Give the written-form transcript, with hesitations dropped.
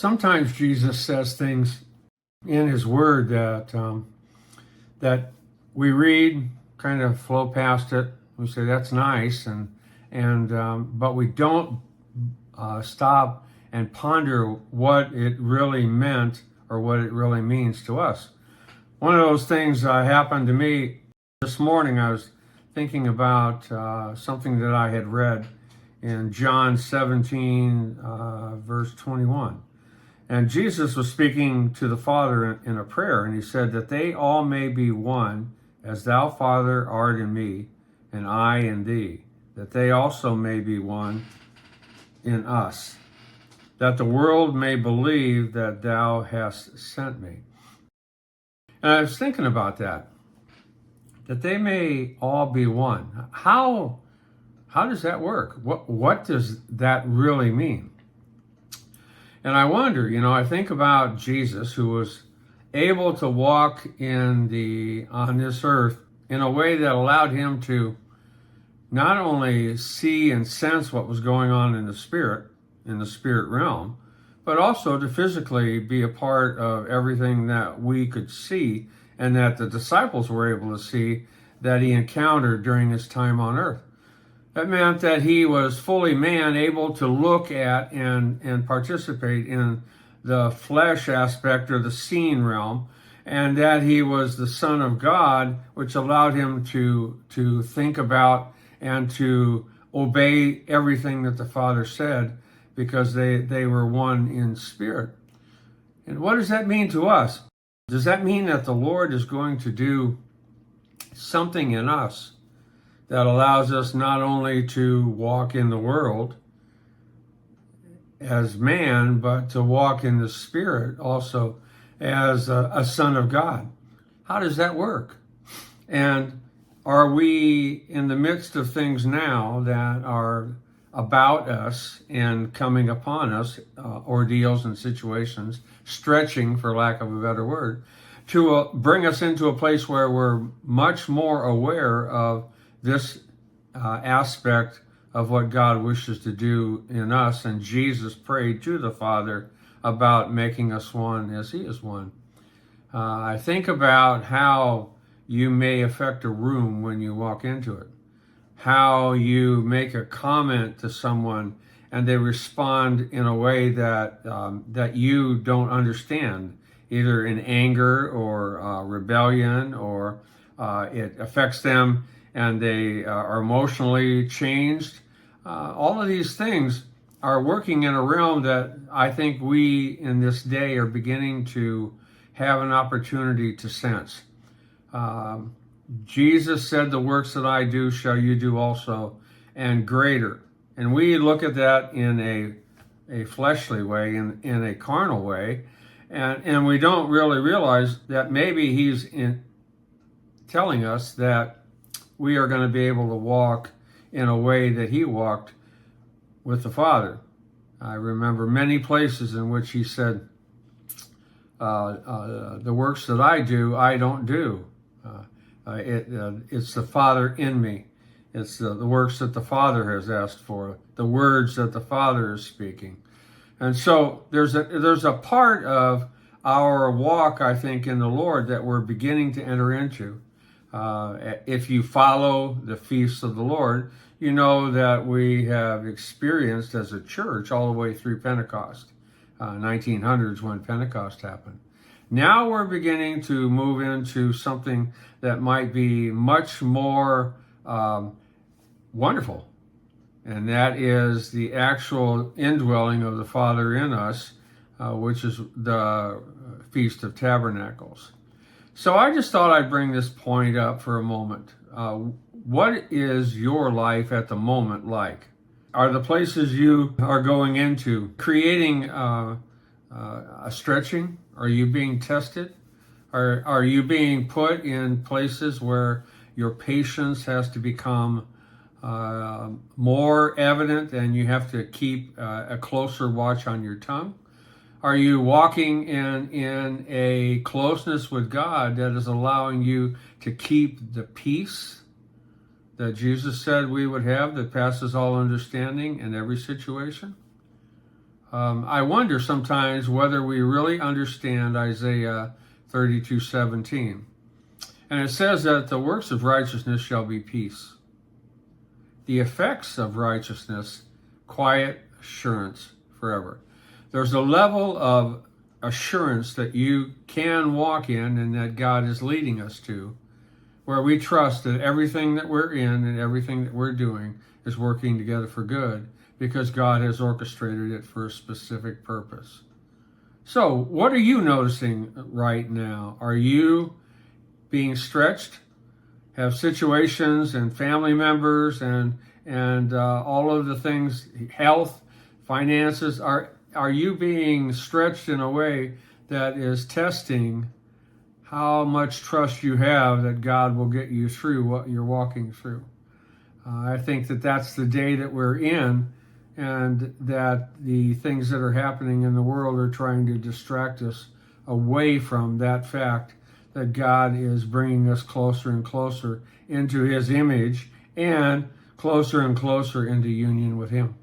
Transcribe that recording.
Sometimes Jesus says things in his word that we read, kind of flow past it. We say that's nice, but we don't stop and ponder what it really meant or what it really means to us. One of those things happened to me this morning. I was thinking about something that I had read in John 17, verse 21. And Jesus was speaking to the Father in a prayer, and he said that they all may be one, as thou, Father, art in me, and I in thee, that they also may be one in us, that the world may believe that thou hast sent me. And I was thinking about that they may all be one. How does that work? What does that really mean? And I wonder, I think about Jesus, who was able to walk on this earth in a way that allowed him to not only see and sense what was going on in the spirit realm, but also to physically be a part of everything that we could see and that the disciples were able to see that he encountered during his time on earth. That meant that he was fully man, able to look at and participate in the flesh aspect or the seen realm, and that he was the Son of God, which allowed him to think about and to obey everything that the Father said, because they were one in spirit. And what does that mean to us? Does that mean that the Lord is going to do something in us that allows us not only to walk in the world as man, but to walk in the spirit also as a son of God? How does that work? And are we in the midst of things now that are about us and coming upon us, ordeals and situations, stretching, for lack of a better word, to bring us into a place where we're much more aware of this aspect of what God wishes to do in us? And Jesus prayed to the Father about making us one as he is one. I think about how you may affect a room when you walk into it, how you make a comment to someone and they respond in a way that you don't understand, either in anger or rebellion, or it affects them and they are emotionally changed. All of these things are working in a realm that I think we in this day are beginning to have an opportunity to sense. Jesus said, the works that I do shall you do also, and greater. And we look at that in a fleshly way, in a carnal way, and we don't really realize that maybe he's telling us that we are going to be able to walk in a way that he walked with the Father. I remember many places in which he said, the works that I do, I don't do. It's the Father in me. It's the works that the Father has asked for, the words that the Father is speaking. And so there's a part of our walk, I think, in the Lord that we're beginning to enter into. If you follow the feasts of the Lord, you know that we have experienced as a church all the way through Pentecost, 1900s when Pentecost happened. Now we're beginning to move into something that might be much more wonderful, and that is the actual indwelling of the Father in us, which is the Feast of Tabernacles. So I just thought I'd bring this point up for a moment. What is your life at the moment like? Are the places you are going into creating a stretching? Are you being tested? Are you being put in places where your patience has to become more evident and you have to keep a closer watch on your tongue? Are you walking in a closeness with God that is allowing you to keep the peace that Jesus said we would have, that passes all understanding in every situation? I wonder sometimes whether we really understand Isaiah 32:17. And it says that the works of righteousness shall be peace. The effects of righteousness, quiet assurance forever. There's a level of assurance that you can walk in and that God is leading us to, where we trust that everything that we're in and everything that we're doing is working together for good because God has orchestrated it for a specific purpose. So, what are you noticing right now? Are you being stretched? Have situations and family members and all of the things, health, finances, are you being stretched in a way that is testing how much trust you have that God will get you through what you're walking through? I think that that's the day that we're in, and that the things that are happening in the world are trying to distract us away from that fact that God is bringing us closer and closer into His image and closer and closer into union with Him.